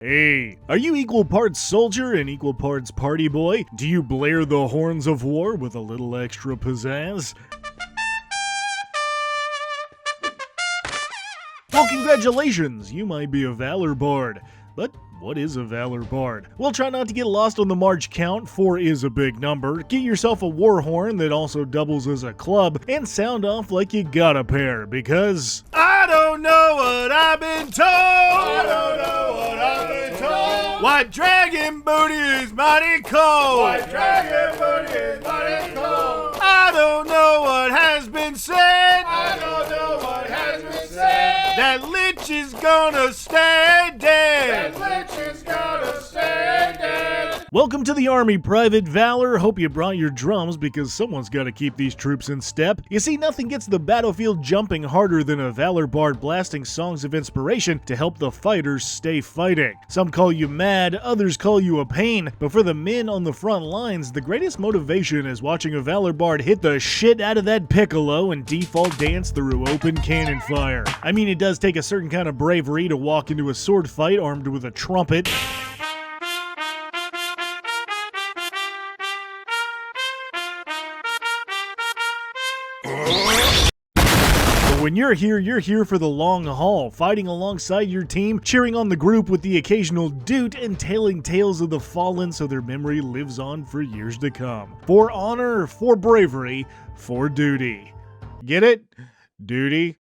Hey, are you equal parts soldier and equal parts party boy? Do you blare the horns of war with a little extra pizzazz? Well, congratulations! You might be a Valor Bard. But what is a Valor Bard? Well, try not to get lost on the March count. 4 is a big number. Get yourself a war horn that also doubles as a club, and sound off like you got a pair, because I don't know what I've been told. I don't know what I've been told. White dragon booty is mighty cold. White dragon booty is mighty cold. I don't know what has been said. I don't know what has been said. That Lich is gonna stay dead. That Lich is gonna stay dead. Welcome to the army, Private Valor. Hope you brought your drums because someone's got to keep these troops in step. You see, nothing gets the battlefield jumping harder than a Valor Bard blasting songs of inspiration to help the fighters stay fighting. Some call you mad, others call you a pain, but for the men on the front lines, the greatest motivation is watching a Valor Bard hit the shit out of that piccolo and default dance through open cannon fire. I mean, it does take a certain kind of bravery to walk into a sword fight armed with a trumpet. When you're here for the long haul, fighting alongside your team, cheering on the group with the occasional doot, and telling tales of the fallen so their memory lives on for years to come. For honor, for bravery, for duty. Get it? Duty?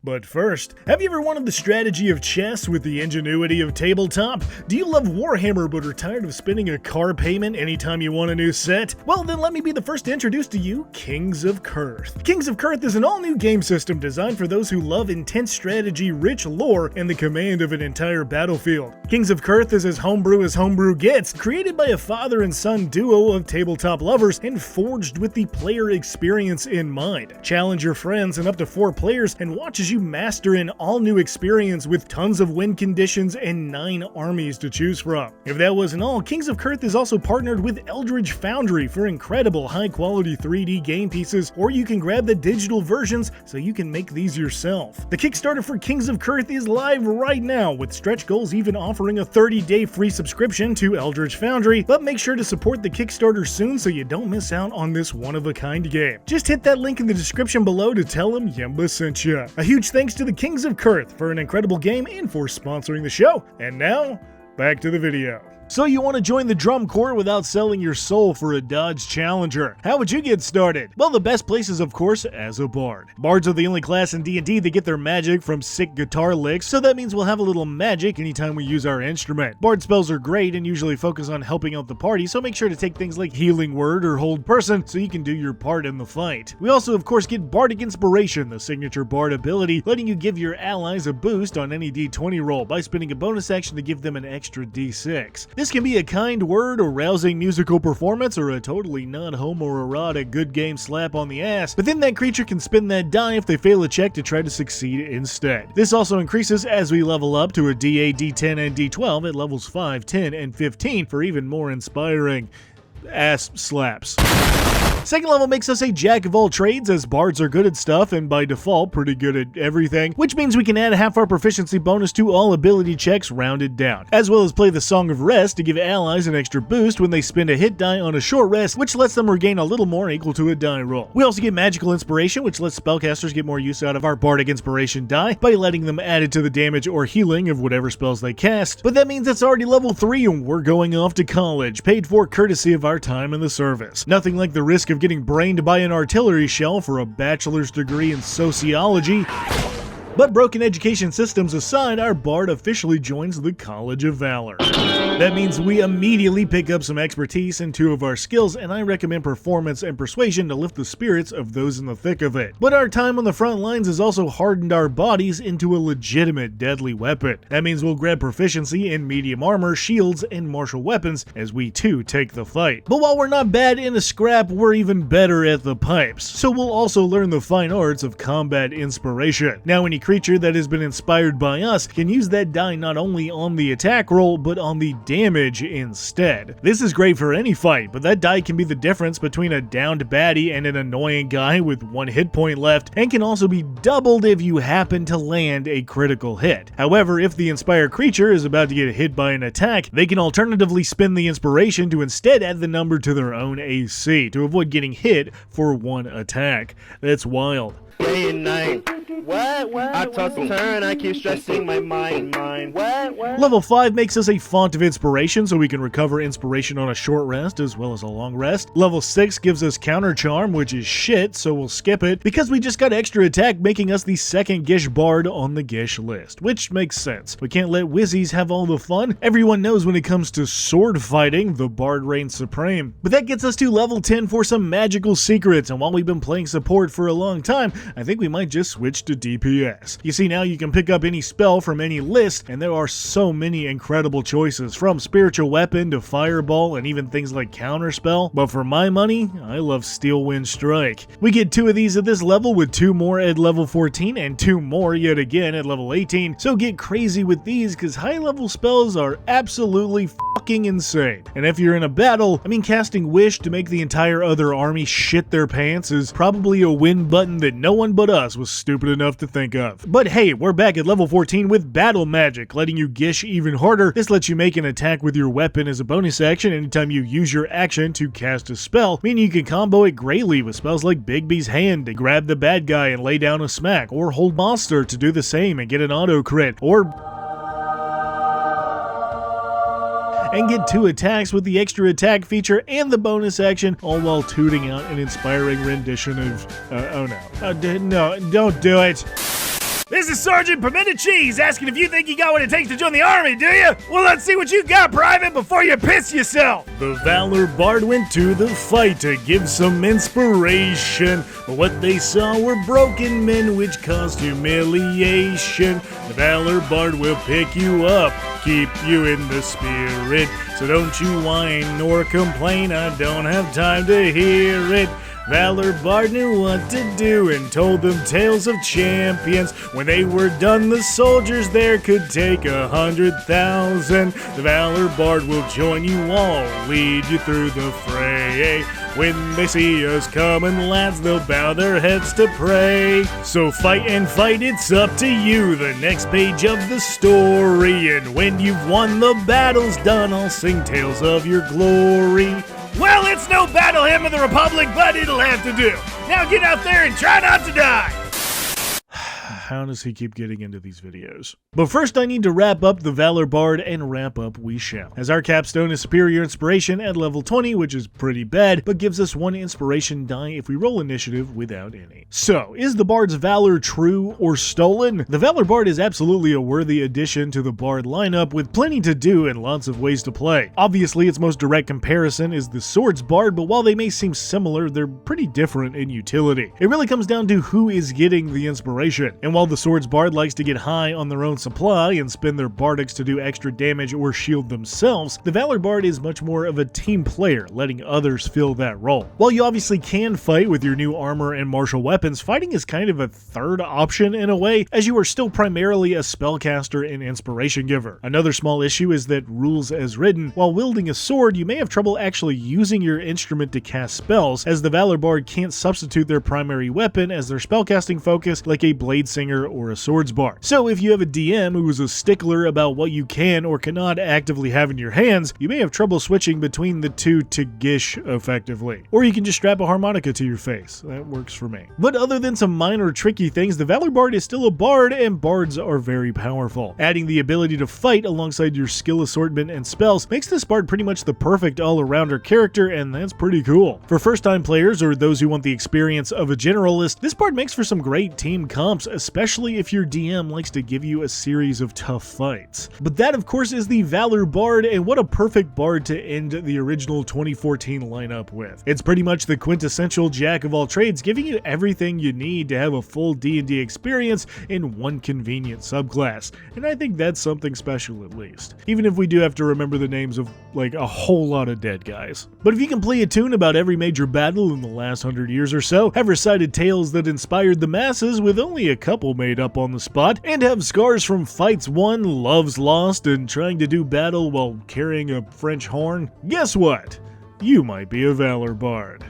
But first, have you ever wanted the strategy of chess with the ingenuity of tabletop? Do you love Warhammer but are tired of spending a car payment anytime you want a new set? Well, then let me be the first to introduce to you Kings of Kirth. Kings of Kirth is an all-new game system designed for those who love intense strategy, rich lore, and the command of an entire battlefield. Kings of Kirth is as homebrew gets, created by a father and son duo of tabletop lovers and forged with the player experience in mind. Challenge your friends and up to 4 players and watch as you master an all-new experience with tons of win conditions and 9 armies to choose from. If that wasn't all, Kings of Kirth is also partnered with Eldritch Foundry for incredible high-quality 3D game pieces, or you can grab the digital versions so you can make these yourself. The Kickstarter for Kings of Kirth is live right now, with stretch goals even offering a 30-day free subscription to Eldritch Foundry, but make sure to support the Kickstarter soon so you don't miss out on this one-of-a-kind game. Just hit that link in the description below to tell them Yemba sent ya. A huge thanks to the Kings of Kirth for an incredible game and for sponsoring the show. And now, back to the video. So you want to join the drum corps without selling your soul for a Dodge Challenger. How would you get started? Well, the best place is, of course, as a bard. Bards are the only class in D&D that get their magic from sick guitar licks, so that means we'll have a little magic anytime we use our instrument. Bard spells are great and usually focus on helping out the party, so make sure to take things like Healing Word or Hold Person so you can do your part in the fight. We also, of course, get Bardic Inspiration, the signature bard ability, letting you give your allies a boost on any D20 roll by spending a bonus action to give them an extra D6. This can be a kind word, a rousing musical performance, or a totally non-homoerotic good game slap on the ass, but then that creature can spin that die if they fail a check to try to succeed instead. This also increases as we level up to a D8, D10, and D12 at levels 5, 10, and 15 for even more inspiring ass slaps. Second level makes us a jack of all trades, as bards are good at stuff and by default pretty good at everything, which means we can add half our proficiency bonus to all ability checks rounded down, as well as play the Song of Rest to give allies an extra boost when they spend a hit die on a short rest, which lets them regain a little more equal to a die roll. We also get Magical Inspiration, which lets spellcasters get more use out of our Bardic Inspiration die by letting them add it to the damage or healing of whatever spells they cast, but that means it's already level 3 and we're going off to college, paid for courtesy of our time in the service. Nothing like the risk of getting brained by an artillery shell for a bachelor's degree in sociology. But broken education systems aside, our bard officially joins the College of Valor. That means we immediately pick up some expertise in 2 of our skills, and I recommend Performance and Persuasion to lift the spirits of those in the thick of it. But our time on the front lines has also hardened our bodies into a legitimate deadly weapon. That means we'll grab proficiency in medium armor, shields, and martial weapons as we too take the fight. But while we're not bad in a scrap, we're even better at the pipes. So we'll also learn the fine arts of combat inspiration. Now, any creature that has been inspired by us can use that die not only on the attack roll, but on the damage instead. This is great for any fight, but that die can be the difference between a downed baddie and an annoying guy with 1 hit point left, and can also be doubled if you happen to land a critical hit. However, if the inspired creature is about to get hit by an attack, they can alternatively spend the inspiration to instead add the number to their own AC to avoid getting hit for 1 attack. That's wild. Day and night. What? I toss and turn, I keep stressing my mind. What? Level 5 makes us a font of inspiration, so we can recover inspiration on a short rest as well as a long rest. Level 6 gives us counter charm, which is shit, so we'll skip it, because we just got extra attack, making us the 2nd Gish Bard on the Gish list, which makes sense. We can't let Wizzies have all the fun. Everyone knows when it comes to sword fighting, the Bard reigns supreme. But that gets us to level 10 for some magical secrets, and while we've been playing support for a long time, I think we might just switch to DPS. You see, now you can pick up any spell from any list, and there are so many incredible choices, from spiritual weapon to fireball and even things like counterspell. But for my money, I love Steel Wind Strike. We get 2 of these at this level, with 2 more at level 14 and 2 more yet again at level 18. So get crazy with these, because high level spells are absolutely fucking insane. And if you're in a battle, casting Wish to make the entire other army shit their pants is probably a win button that no one but us was stupid enough to think of. But hey, we're back at level 14 with Battle Magic, letting you Gish even harder. This lets you make an attack with your weapon as a bonus action anytime you use your action to cast a spell, meaning you can combo it greatly with spells like Bigby's Hand to grab the bad guy and lay down a smack, or Hold Monster to do the same and get an auto crit, and get 2 attacks with the extra attack feature and the bonus action, all while tooting out an inspiring rendition of, oh no. No, don't do it. This is Sergeant Pimento Cheese asking if you think you got what it takes to join the army, do you? Well, let's see what you got, Private, before you piss yourself. The Valor Bard went to the fight to give some inspiration, but what they saw were broken men, which caused humiliation. The Valor Bard will pick you up, keep you in the spirit, so don't you whine nor complain, I don't have time to hear it. Valor Bard knew what to do and told them tales of champions. When they were done, the soldiers there could take 100,000. The Valor Bard will join you all, lead you through the fray. When they see us coming, lads, they'll bow their heads to pray. So fight and fight, it's up to you, the next page of the story. And when you've won, the battle's done, I'll sing tales of your glory. Well, it's no battle hymn of the Republic, but it'll have to do. Now get out there and try not to die. How does he keep getting into these videos? But first I need to wrap up the Valor Bard, and wrap up we shall. As our capstone is Superior Inspiration at level 20, which is pretty bad, but gives us 1 inspiration die if we roll initiative without any. So, is the Bard's Valor true or stolen? The Valor Bard is absolutely a worthy addition to the Bard lineup, with plenty to do and lots of ways to play. Obviously, its most direct comparison is the Swords Bard, but while they may seem similar, they're pretty different in utility. It really comes down to who is getting the inspiration. And while the Swords Bard likes to get high on their own supply and spend their bardics to do extra damage or shield themselves, the Valor Bard is much more of a team player, letting others fill that role. While you obviously can fight with your new armor and martial weapons, fighting is kind of a third option in a way, as you are still primarily a spellcaster and inspiration giver. Another small issue is that, rules as written, while wielding a sword, you may have trouble actually using your instrument to cast spells, as the Valor Bard can't substitute their primary weapon as their spellcasting focus like a blade singer or a swords bard. So if you have a DM who is a stickler about what you can or cannot actively have in your hands, you may have trouble switching between the two to Gish effectively. Or you can just strap a harmonica to your face. That works for me. But other than some minor tricky things, the Valor Bard is still a bard, and bards are very powerful. Adding the ability to fight alongside your skill assortment and spells makes this bard pretty much the perfect all-arounder character, and that's pretty cool. For first-time players or those who want the experience of a generalist, this bard makes for some great team comps, especially if your DM likes to give you a series of tough fights. But that, of course, is the Valor Bard, and what a perfect bard to end the original 2014 lineup with. It's pretty much the quintessential jack of all trades, giving you everything you need to have a full D&D experience in one convenient subclass, and I think that's something special at least. Even if we do have to remember the names of, like, a whole lot of dead guys. But if you can play a tune about every major battle in the last 100 years or so, have recited tales that inspired the masses with only a couple made up on the spot, and have scars from fights won, loves lost, and trying to do battle while carrying a French horn, guess what? You might be a Valor Bard.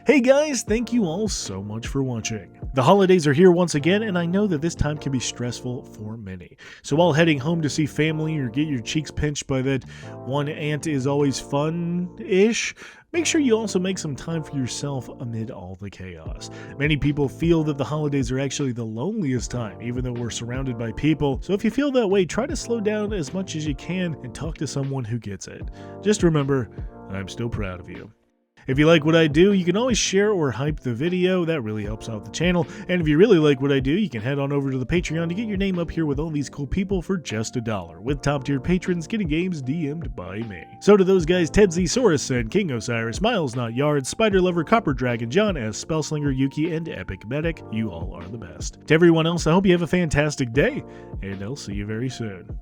Hey guys, thank you all so much for watching. The holidays are here once again, and I know that this time can be stressful for many. So while heading home to see family or get your cheeks pinched by that one aunt is always fun-ish, make sure you also make some time for yourself amid all the chaos. Many people feel that the holidays are actually the loneliest time, even though we're surrounded by people. So if you feel that way, try to slow down as much as you can and talk to someone who gets it. Just remember, I'm still proud of you. If you like what I do, you can always share or hype the video. That really helps out the channel. And if you really like what I do, you can head on over to the Patreon to get your name up here with all these cool people for just $1, with top-tier patrons getting games DM'd by me. So to those guys, Ted Z. Saurus and King Osiris, Miles Not Yard, Spider Lover, Copper Dragon, John S., Spellslinger, Yuki, and Epic Medic, you all are the best. To everyone else, I hope you have a fantastic day, and I'll see you very soon.